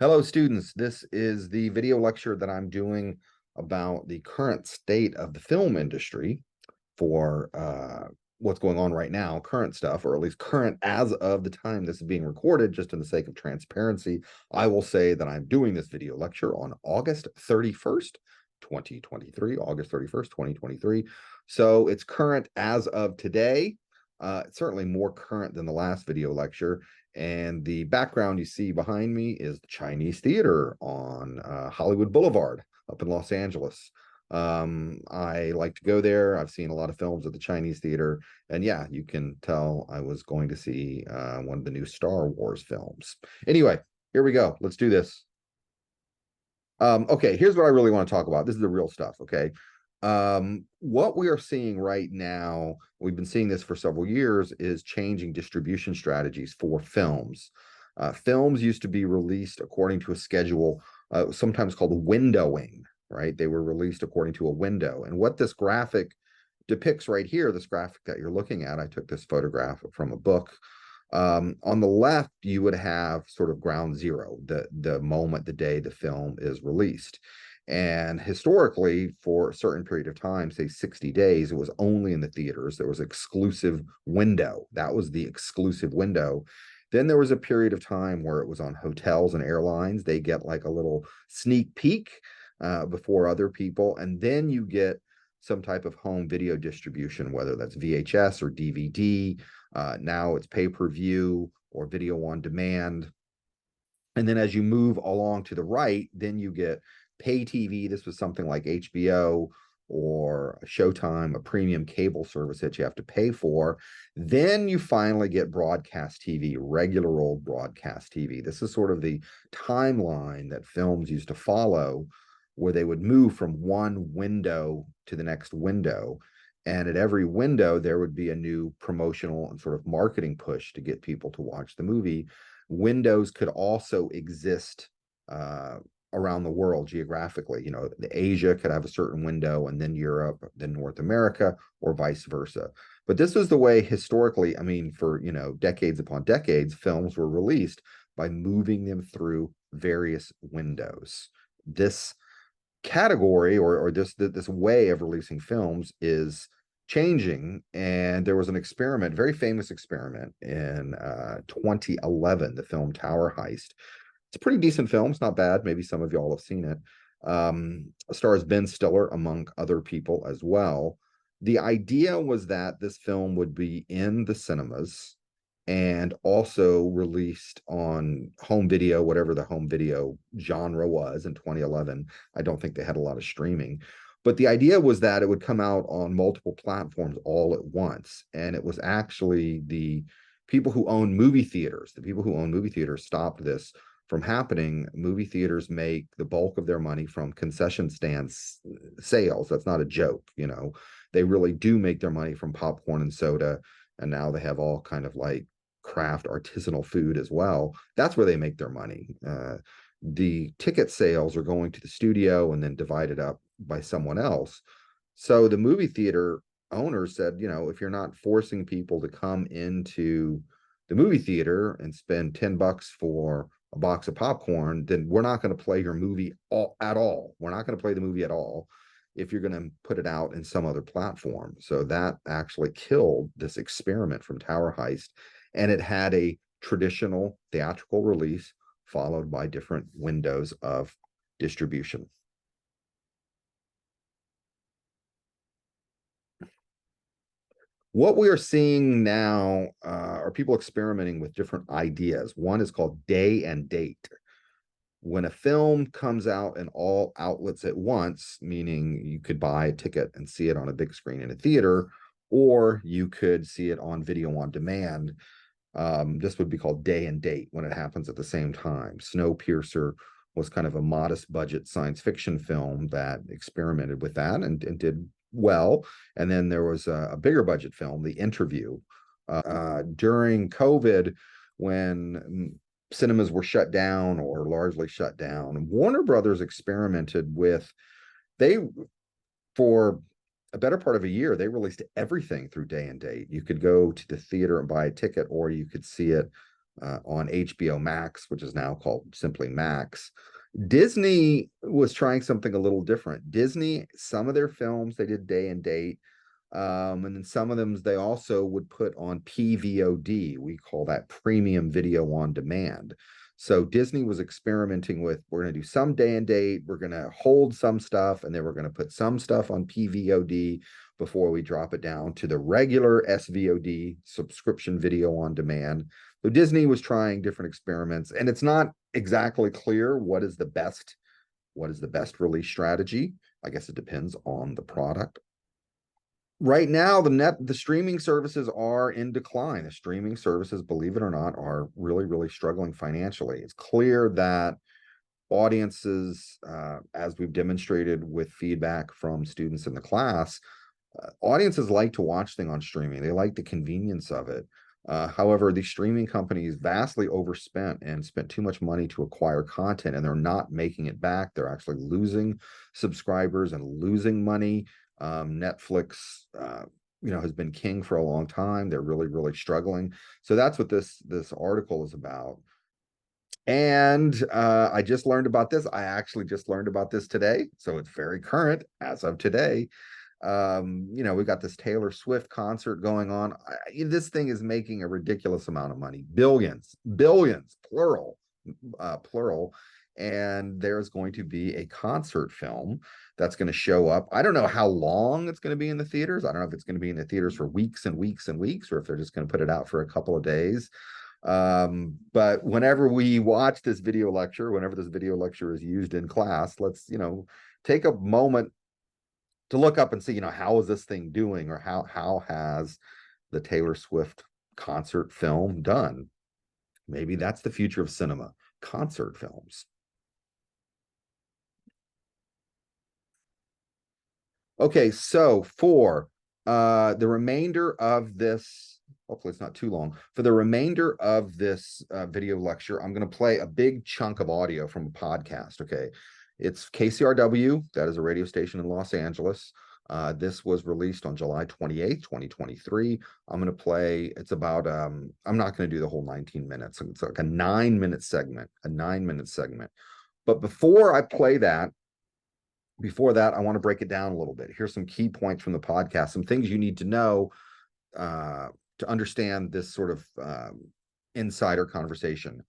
Hello, students. This is the video lecture that I'm doing about the current state of the film industry for what's going on right now, current stuff, or at least current as of the time this is being recorded, just in the sake of transparency. I will say that I'm doing this video lecture on August 31st, 2023, August 31st, 2023. So it's current as of today. It's certainly more current than the last video lecture. And the background you see behind me is the Chinese Theater on Hollywood Boulevard up in Los Angeles. I like to go there. I've seen a lot of films at the Chinese Theater. And yeah, you can tell I was going to see one of the new Star Wars films. Anyway, here we go. Let's do this. Okay, here's what I really want to talk about. This is the real stuff, okay? What we are seeing right now, we've been seeing this for several years, is changing distribution strategies for films. Films used to be released according to a schedule, sometimes called windowing, right? They were released according to a window. And what this graphic depicts right here, this graphic that you're looking at, I took this photograph from a book. On the left, you would have sort of ground zero, the moment, the day the film is released. And historically, for a certain period of time, say 60 days, it was only in the theaters. There was exclusive window. That was the exclusive window. Then there was a period of time where it was on hotels and airlines. They get like a little sneak peek before other people. And then you get some type of home video distribution, whether that's VHS or DVD. Now it's pay-per-view or video on demand. And then as you move along to the right, then you get pay TV. This was something like HBO or Showtime, a premium cable service that you have to pay for. Then you finally get broadcast TV, regular old broadcast TV. This is sort of the timeline that films used to follow, where they would move from one window to the next window. And at every window, there would be a new promotional and sort of marketing push to get people to watch the movie. Windows could also exist around the world geographically. You know, the Asia could have a certain window, and then Europe, then North America, or vice versa. But this was the way historically, I mean, for, decades upon decades, films were released by moving them through various windows. This category or this way of releasing films is changing. And there was an experiment, very famous experiment in 2011, the film Tower Heist. It's a pretty decent film. It's not bad. Maybe some of y'all have seen it. Stars Ben Stiller, among other people as well. The idea was that this film would be in the cinemas and also released on home video, whatever the home video genre was in 2011. I don't think they had a lot of streaming. But the idea was that it would come out on multiple platforms all at once. And it was actually the people who own movie theaters, the people who own movie theaters stopped this from happening. Movie theaters make the bulk of their money from concession stands sales. That's not a joke. They really do make their money from popcorn and soda. And now they have all kind of like craft artisanal food as well. That's where they make their money. The ticket sales are going to the studio and then divided up by someone else. So the movie theater owners said, if you're not forcing people to come into the movie theater and spend $10 for a box of popcorn, then we're not going to play your movie at all. We're not going to play the movie at all if you're going to put it out in some other platform. So that actually killed this experiment from Tower Heist. And it had a traditional theatrical release followed by different windows of distribution. What we are seeing now are people experimenting with different ideas. One is called day and date. When a film comes out in all outlets at once, meaning you could buy a ticket and see it on a big screen in a theater, or you could see it on video on demand. This would be called day and date when it happens at the same time. Snowpiercer was kind of a modest budget science fiction film that experimented with that and did well. And then there was a bigger budget film, The Interview. During COVID, when cinemas were shut down or largely shut down, Warner Brothers experimented with, they, for a better part of a year, they released everything through day and date. You could go to the theater and buy a ticket, or you could see it on HBO Max, which is now called simply Max. Disney was trying something a little different. Disney, some of their films they did day and date, and then some of them they also would put on PVOD. We call that premium video on demand. So Disney was experimenting with, we're going to do some day and date, we're going to hold some stuff, and then we're going to put some stuff on PVOD before we drop it down to the regular SVOD, subscription video on demand. So Disney was trying different experiments, and it's not exactly clear what is the best release strategy. I guess it depends on the product. Right now, the streaming services are in decline. The streaming services, believe it or not, are really, really struggling financially. It's clear that audiences, as we've demonstrated with feedback from students in the class, audiences like to watch things on streaming. They like the convenience of it. However, the streaming companies vastly overspent and spent too much money to acquire content, and they're not making it back. They're actually losing subscribers and losing money. Netflix, has been king for a long time. They're really, really struggling. So that's what this article is about. And I just learned about this. I actually just learned about this today, so it's very current as of today. We got this Taylor Swift concert going on. This thing is making a ridiculous amount of money, billions, plural. And there's going to be a concert film that's going to show up. I don't know how long it's going to be in the theaters. I don't know if it's going to be in the theaters for weeks and weeks and weeks, or if they're just going to put it out for a couple of days. But whenever we watch this video lecture, whenever this video lecture is used in class, let's, take a moment to look up and see, how is this thing doing, or how has the Taylor Swift concert film done? Maybe that's the future of cinema, concert films. Okay, so for the remainder of this, hopefully it's not too long, for the remainder of this video lecture, I'm going to play a big chunk of audio from a podcast, okay? It's KCRW, that is a radio station in Los Angeles. This was released on July 28th, 2023. I'm going to play, it's about, I'm not going to do the whole 19 minutes. It's like a 9-minute segment, But before I play that, I want to break it down a little bit. Here's some key points from the podcast, some things you need to know to understand this sort of insider conversation.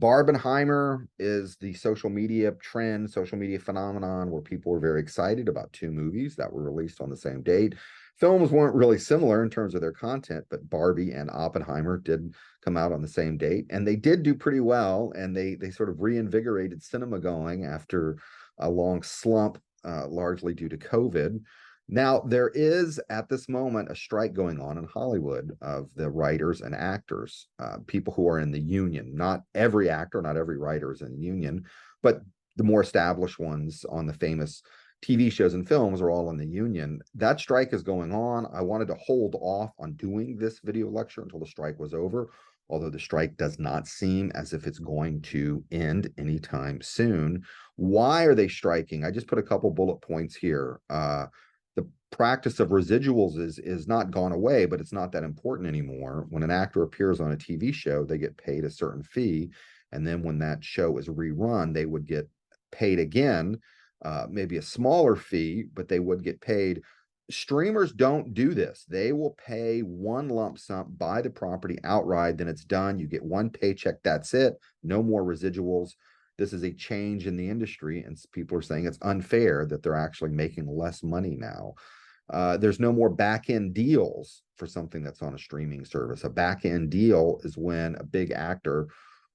Barbenheimer is the social media trend, social media phenomenon where people were very excited about two movies that were released on the same date. Films weren't really similar in terms of their content, but Barbie and Oppenheimer did come out on the same date, and they did do pretty well, and they sort of reinvigorated cinema going after a long slump, largely due to COVID. Now, there is at this moment a strike going on in Hollywood of the writers and actors, people who are in the union. Not every actor, not every writer is in the union, but the more established ones on the famous TV shows and films are all in the union. That strike is going on. I wanted to hold off on doing this video lecture until the strike was over, although the strike does not seem as if it's going to end anytime soon. Why are they striking? I just put a couple bullet points here. The practice of residuals is not gone away, but it's not that important anymore. When an actor appears on a TV show, they get paid a certain fee, and then when that show is rerun, they would get paid again, maybe a smaller fee, but they would get paid. Streamers don't do this. They will pay one lump sum, buy the property outright, then it's done. You get one paycheck, that's it. No more residuals. This is a change in the industry, and people are saying it's unfair that they're actually making less money now. There's no more back-end deals for something that's on a streaming service. A back-end deal is when a big actor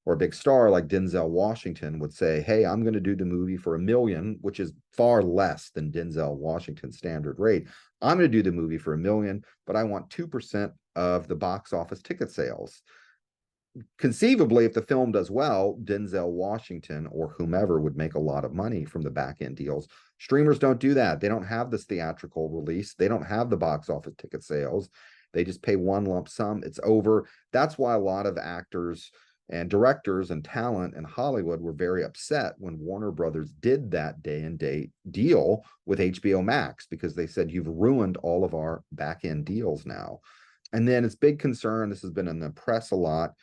or a big star like Denzel Washington would say, hey, I'm going to do the movie for $1 million, which is far less than Denzel Washington's standard rate. I'm going to do the movie for $1 million, but I want 2% of the box office ticket sales. Conceivably, if the film does well, Denzel Washington or whomever would make a lot of money from the back end deals. Streamers don't do that. They don't have this theatrical release. They don't have the box office ticket sales. They just pay one lump sum. It's over. That's why a lot of actors and directors and talent in Hollywood were very upset when Warner Brothers did that day and date deal with HBO Max, because they said, you've ruined all of our back end deals now. And then it's big concern, this has been in the press a lot,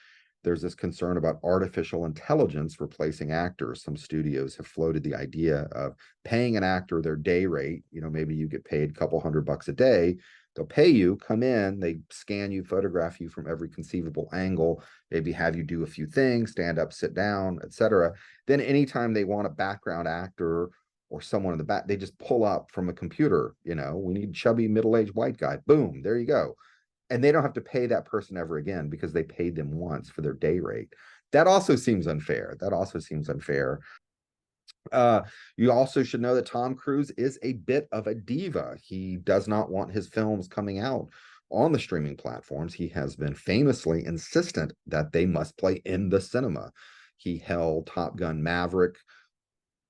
there's this concern about artificial intelligence replacing actors. Some studios have floated the idea of paying an actor their day rate. Maybe you get paid a couple $100 a day. They'll pay you, come in, they scan you, photograph you from every conceivable angle, maybe have you do a few things, stand up, sit down, etc. Then anytime they want a background actor or someone in the back, they just pull up from a computer. We need chubby middle-aged white guy. Boom, there you go. And they don't have to pay that person ever again because they paid them once for their day rate. That also seems unfair. You also should know that Tom Cruise is a bit of a diva. He does not want his films coming out on the streaming platforms. He has been famously insistent that they must play in the cinema. He held Top Gun Maverick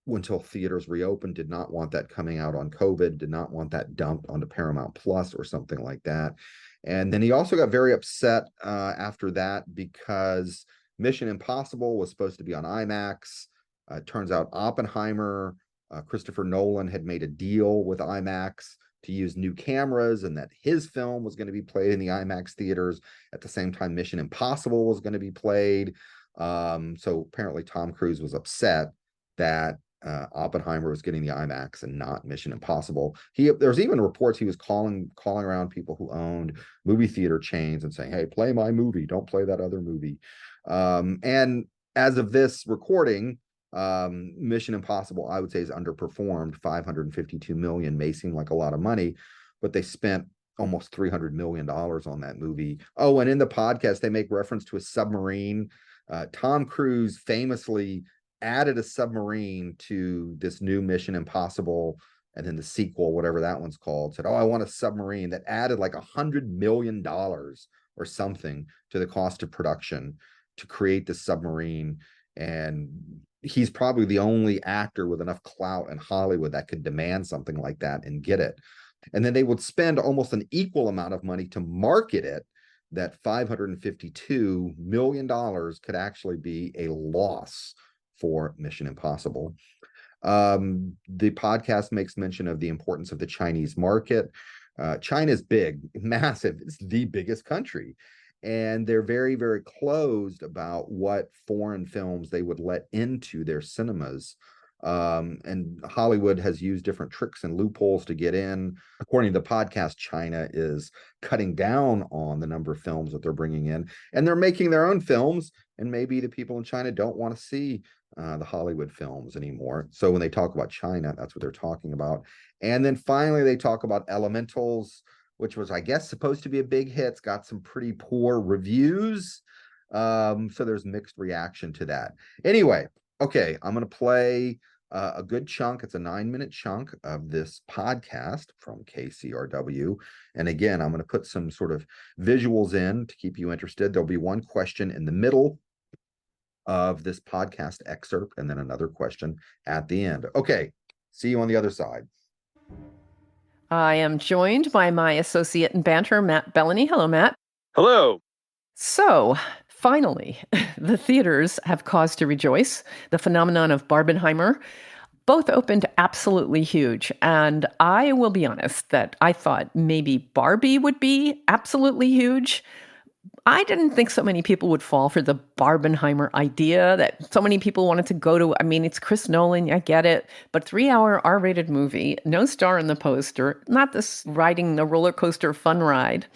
until theaters reopened, did not want that coming out on COVID, did not want that dumped onto Paramount Plus or something like that. And then he also got very upset after that because Mission Impossible was supposed to be on IMAX. Turns out Oppenheimer, Christopher Nolan had made a deal with IMAX to use new cameras, and that his film was going to be played in the IMAX theaters at the same time Mission Impossible was going to be played. So apparently Tom Cruise was upset that Oppenheimer was getting the IMAX and not Mission Impossible. There's even reports he was calling around people who owned movie theater chains and saying, "Hey, play my movie, don't play that other movie." And as of this recording, Mission Impossible, I would say, is underperformed. 552 million may seem like a lot of money, but they spent almost $300 million on that movie. Oh, and in the podcast, they make reference to a submarine. Tom Cruise famously added a submarine to this new Mission Impossible, and then the sequel, whatever that one's called, said, "Oh, I want a submarine," that added like $100 million or something to the cost of production to create the submarine. And he's probably the only actor with enough clout in Hollywood that could demand something like that and get it. And then they would spend almost an equal amount of money to market it. That $552 million could actually be a loss for Mission Impossible. The podcast makes mention of the importance of the Chinese market. China is big, massive. It's the biggest country. And they're very, very closed about what foreign films they would let into their cinemas. And Hollywood has used different tricks and loopholes to get in. According to the podcast, China is cutting down on the number of films that they're bringing in, and they're making their own films. And maybe the people in China don't want to see the Hollywood films anymore. So when they talk about China, that's what they're talking about. And then finally, they talk about Elementals, which was, I guess, supposed to be a big hit. It's got some pretty poor reviews. So there's mixed reaction to that. Anyway, okay, I'm going to play a good chunk. It's a 9-minute chunk of this podcast from KCRW. And again, I'm going to put some sort of visuals in to keep you interested. There'll be one question in the middle of this podcast excerpt and then another question at the end. Okay, see you on the other side. I am joined by my associate in banter, Matt Bellany. Hello, Matt. Hello. So, finally, the theaters have cause to rejoice. The phenomenon of Barbenheimer both opened absolutely huge. And I will be honest that I thought maybe Barbie would be absolutely huge. I didn't think so many people would fall for the Barbenheimer idea, that so many people wanted to go to. I mean, it's Chris Nolan, I get it, but 3-hour R-rated movie, no star in the poster, not this riding the roller coaster fun ride.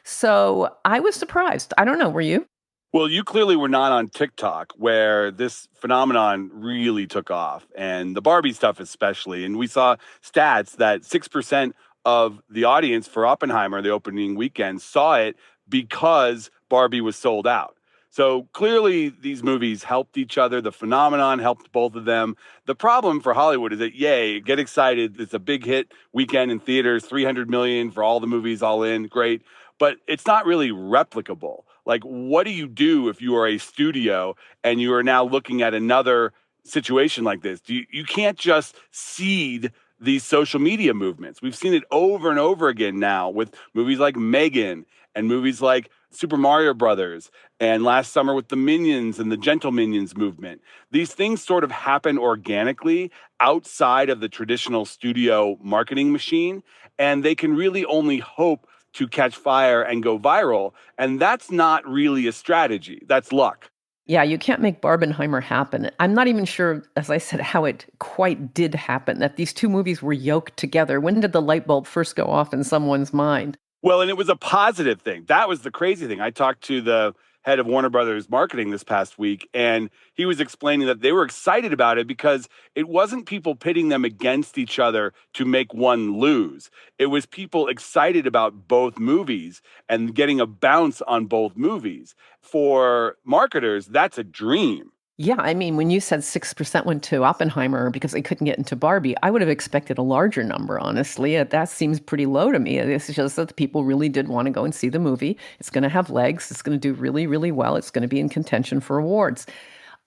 So I was surprised. I don't know, were you? Well, you clearly were not on TikTok, where this phenomenon really took off, and the Barbie stuff especially. And we saw stats that 6% of the audience for Oppenheimer, the opening weekend, saw it because Barbie was sold out. So clearly these movies helped each other. The phenomenon helped both of them. The problem for Hollywood is that, yay, get excited. It's a big hit weekend in theaters, 300 million for all the movies all in, great. But it's not really replicable. Like, what do you do if you are a studio and you are now looking at another situation like this? You can't just seed these social media movements. We've seen it over and over again now with movies like Megan and movies like Super Mario Brothers, and last summer with the Minions and the Gentle Minions movement. These things sort of happen organically outside of the traditional studio marketing machine, and they can really only hope to catch fire and go viral. And that's not really a strategy. That's luck. Yeah, you can't make Barbenheimer happen. I'm not even sure, as I said, how it quite did happen, that these two movies were yoked together. When did the light bulb first go off in someone's mind? Well, and it was a positive thing. That was the crazy thing. I talked to the head of Warner Brothers marketing this past week, and he was explaining that they were excited about it because it wasn't people pitting them against each other to make one lose. It was people excited about both movies and getting a bounce on both movies. For marketers, that's a dream. Yeah, I mean, when you said 6% went to Oppenheimer because they couldn't get into Barbie, I would have expected a larger number, honestly. That seems pretty low to me. It's just that the people really did want to go and see the movie. It's going to have legs. It's going to do really, really well. It's going to be in contention for awards.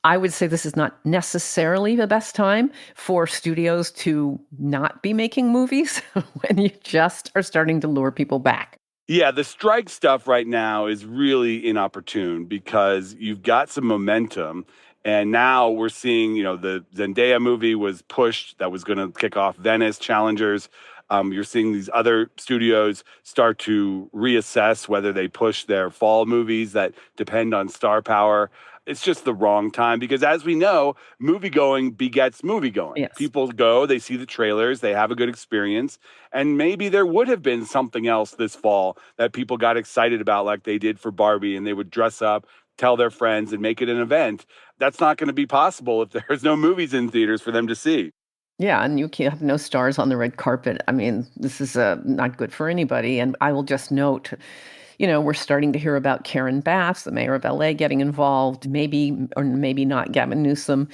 I would say this is not necessarily the best time for studios to not be making movies when you just are starting to lure people back. Yeah, the strike stuff right now is really inopportune because you've got some momentum. And now we're seeing, the Zendaya movie was pushed. That was going to kick off Venice Challengers. You're seeing these other studios start to reassess whether they push their fall movies that depend on star power. It's just the wrong time because, as we know, movie-going begets movie-going. Yes. People go, they see the trailers, they have a good experience, and maybe there would have been something else this fall that people got excited about like they did for Barbie, and they would dress up, tell their friends, and make it an event. That's not going to be possible if there's no movies in theaters for them to see. Yeah, and you can't have no stars on the red carpet. I mean, this is not good for anybody. And I will just note, we're starting to hear about Karen Bass, the mayor of LA, getting involved, maybe or maybe not Gavin Newsom.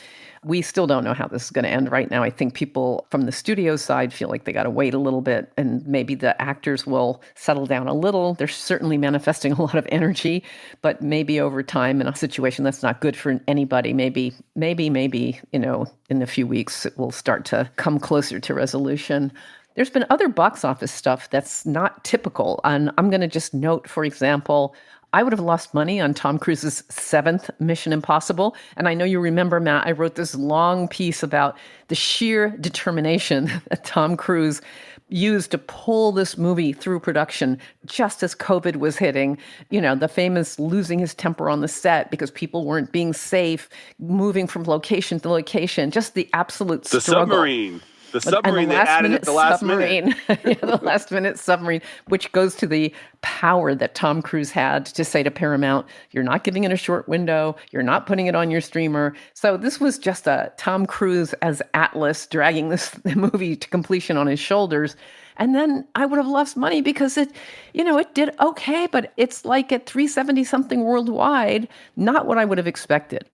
We still don't know how this is going to end right now. I think people from the studio side feel like they got to wait a little bit, and maybe the actors will settle down a little. They're certainly manifesting a lot of energy, but maybe over time in a situation that's not good for anybody, maybe, in a few weeks, it will start to come closer to resolution. There's been other box office stuff that's not typical. And I'm going to just note, for example, I would have lost money on Tom Cruise's seventh Mission Impossible. And I know you remember, Matt, I wrote this long piece about the sheer determination that Tom Cruise used to pull this movie through production just as COVID was hitting. The famous losing his temper on the set because people weren't being safe, moving from location to location, just the absolute struggle. The submarine they added at the last minute. The last minute submarine, which goes to the power that Tom Cruise had to say to Paramount, you're not giving it a short window, you're not putting it on your streamer. So this was just a Tom Cruise as Atlas dragging this movie to completion on his shoulders. And then I would have lost money because it did okay, but it's like at 370 something worldwide, not what I would have expected.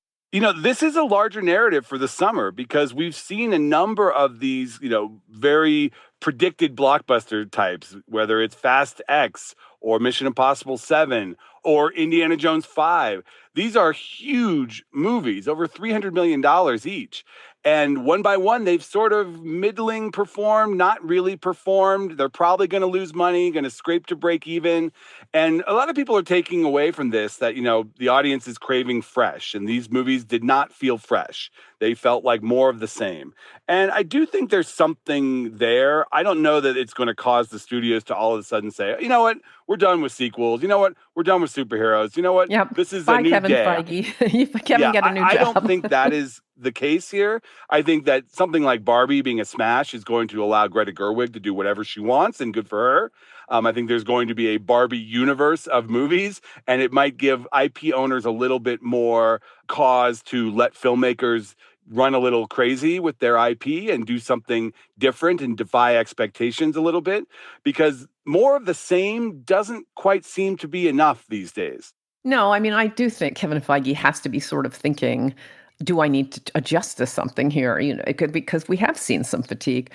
This is a larger narrative for the summer because we've seen a number of these, very predicted blockbuster types, whether it's Fast X or Mission Impossible 7 or Indiana Jones 5. These are huge movies, over $300 million each. And one by one, they've sort of middling performed, not really performed. They're probably going to lose money, going to scrape to break even. And a lot of people are taking away from this that, the audience is craving fresh. And these movies did not feel fresh. They felt like more of the same. And I do think there's something there. I don't know that it's going to cause the studios to all of a sudden say, you know what, we're done with sequels. You know what, we're done with superheroes. You know what, this is a new Kevin day. Feige. Kevin get a new job. I don't think that is the case here. I think that something like Barbie being a smash is going to allow Greta Gerwig to do whatever she wants, and good for her. I think there's going to be a Barbie universe of movies, and it might give IP owners a little bit more cause to let filmmakers run a little crazy with their IP and do something different and defy expectations a little bit, because more of the same doesn't quite seem to be enough these days. No, I mean, I do think Kevin Feige has to be sort of thinking, do I need to adjust to something here? It could, because we have seen some fatigue.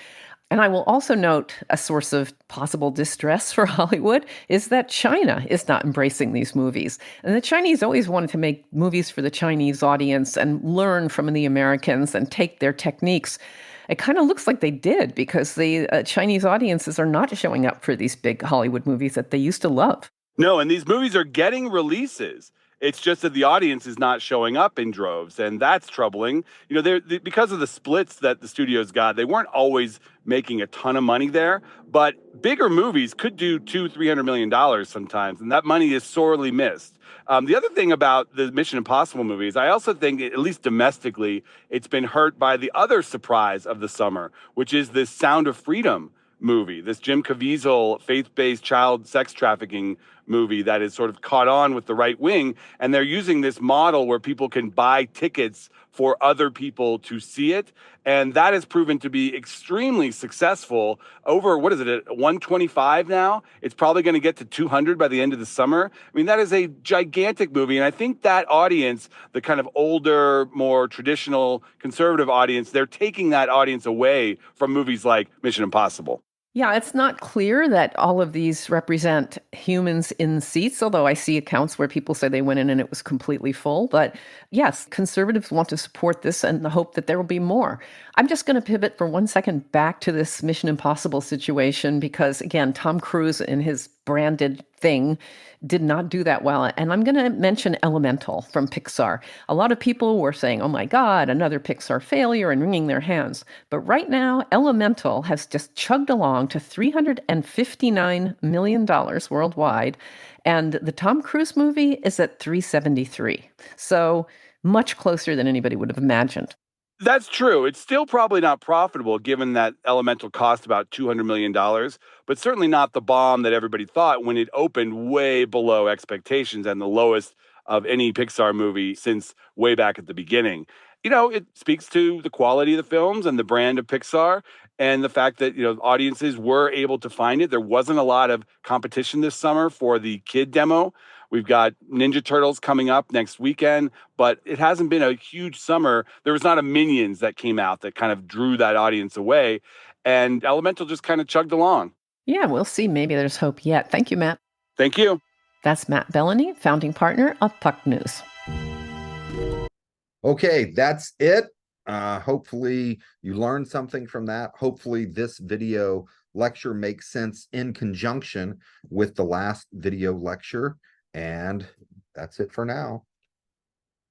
And I will also note a source of possible distress for Hollywood is that China is not embracing these movies. And the Chinese always wanted to make movies for the Chinese audience and learn from the Americans and take their techniques. It kind of looks like they did because the Chinese audiences are not showing up for these big Hollywood movies that they used to love. No, and these movies are getting releases. It's just that the audience is not showing up in droves, and that's troubling. Because of the splits that the studios got, they weren't always making a ton of money there, but bigger movies could do $200-300 million sometimes, and that money is sorely missed. The other thing about the Mission Impossible movies, I also think, at least domestically, it's been hurt by the other surprise of the summer, which is this Sound of Freedom movie, this Jim Caviezel faith-based child sex trafficking movie that is sort of caught on with the right wing. And they're using this model where people can buy tickets for other people to see it. And that has proven to be extremely successful. Over, what is it, at 125 now? It's probably going to get to 200 by the end of the summer. I mean, that is a gigantic movie. And I think that audience, the kind of older, more traditional conservative audience, they're taking that audience away from movies like Mission Impossible. Yeah, it's not clear that all of these represent humans in seats, although I see accounts where people say they went in and it was completely full. But yes, conservatives want to support this and the hope that there will be more. I'm just going to pivot for 1 second back to this Mission Impossible situation because, again, Tom Cruise in his branded thing did not do that well. And I'm going to mention Elemental from Pixar. A lot of people were saying, oh my God, another Pixar failure, and wringing their hands. But right now, Elemental has just chugged along to $359 million worldwide. And the Tom Cruise movie is at 373. So much closer than anybody would have imagined. That's true. It's still probably not profitable given that Elemental cost about $200 million, but certainly not the bomb that everybody thought when it opened way below expectations and the lowest of any Pixar movie since way back at the beginning. It speaks to the quality of the films and the brand of Pixar and the fact that, audiences were able to find it. There wasn't a lot of competition this summer for the kid demo. We've got Ninja Turtles coming up next weekend, but it hasn't been a huge summer. There was not a Minions that came out that kind of drew that audience away, and Elemental just kind of chugged along. Yeah, we'll see. Maybe there's hope yet. Thank you, Matt. Thank you. That's Matt Bellany, founding partner of Puck News. Okay, that's it. Hopefully you learned something from that. Hopefully this video lecture makes sense in conjunction with the last video lecture. And that's it for now.